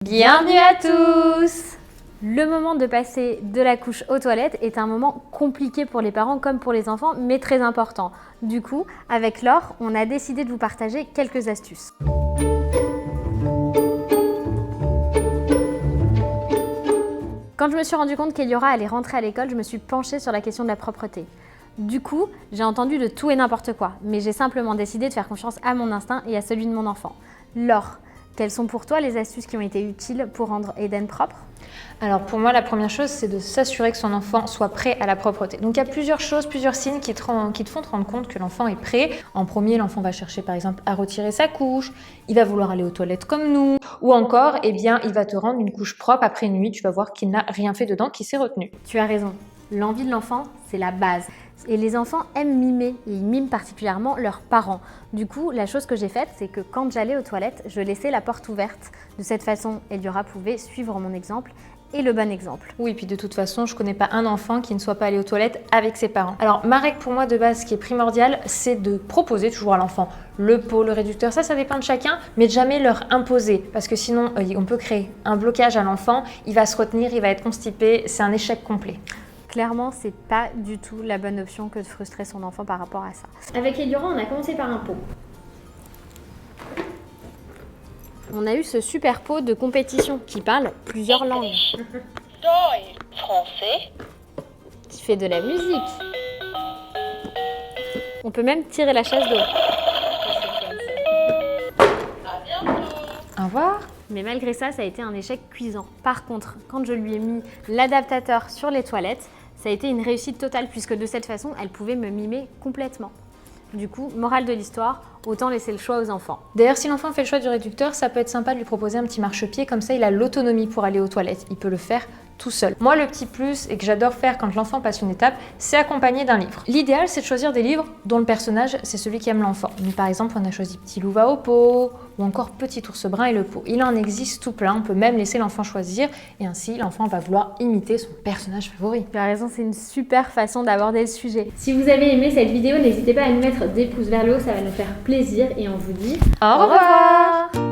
Bienvenue à tous! Le moment de passer de la couche aux toilettes est un moment compliqué pour les parents comme pour les enfants, mais très important. Du coup, avec Laure, on a décidé de vous partager quelques astuces. Quand je me suis rendu compte qu'Eliora allait rentrer à l'école, je me suis penchée sur la question de la propreté. Du coup, j'ai entendu de tout et n'importe quoi, mais j'ai simplement décidé de faire confiance à mon instinct et à celui de mon enfant. Laure, quelles sont pour toi les astuces qui ont été utiles pour rendre Eden propre ? Alors pour moi, la première chose, c'est de s'assurer que son enfant soit prêt à la propreté. Donc il y a plusieurs choses, plusieurs signes qui te font te rendre compte que l'enfant est prêt. En premier, l'enfant va chercher par exemple à retirer sa couche, il va vouloir aller aux toilettes comme nous, ou encore, il va te rendre une couche propre après une nuit, tu vas voir qu'il n'a rien fait dedans, qu'il s'est retenu. Tu as raison, l'envie de l'enfant, c'est la base. Et les enfants aiment mimer, et ils miment particulièrement leurs parents. Du coup, la chose que j'ai faite, c'est que quand j'allais aux toilettes, je laissais la porte ouverte. De cette façon, Eliora pouvait suivre mon exemple et le bon exemple. Oui, puis de toute façon, je connais pas un enfant qui ne soit pas allé aux toilettes avec ses parents. Alors, ma règle pour moi de base, ce qui est primordial, c'est de proposer toujours à l'enfant le pot, le réducteur. Ça dépend de chacun, mais de jamais leur imposer. Parce que sinon, on peut créer un blocage à l'enfant, il va se retenir, il va être constipé, c'est un échec complet. Clairement, c'est pas du tout la bonne option que de frustrer son enfant par rapport à ça. Avec Eliora, on a commencé par un pot. On a eu ce super pot de compétition qui parle plusieurs langues. Français. Qui fait de la musique. On peut même tirer la chasse d'eau. À bientôt. Au revoir. Mais malgré ça, ça a été un échec cuisant. Par contre, quand je lui ai mis l'adaptateur sur les toilettes, ça a été une réussite totale puisque de cette façon, elle pouvait me mimer complètement. Du coup, morale de l'histoire, autant laisser le choix aux enfants. D'ailleurs, si l'enfant fait le choix du réducteur, ça peut être sympa de lui proposer un petit marchepied, comme ça il a l'autonomie pour aller aux toilettes. Il peut le faire tout seul. Moi, le petit plus et que j'adore faire quand l'enfant passe une étape, c'est accompagné d'un livre. L'idéal, c'est de choisir des livres dont le personnage, c'est celui qui aime l'enfant. Nous, par exemple, on a choisi Petit loup va au pot ou encore Petit ours brun et le pot. Il en existe tout plein, on peut même laisser l'enfant choisir et ainsi l'enfant va vouloir imiter son personnage favori. Tu as raison, c'est une super façon d'aborder le sujet. Si vous avez aimé cette vidéo, n'hésitez pas à nous mettre des pouces vers le haut, ça va nous faire plaisir et on vous dit Au revoir.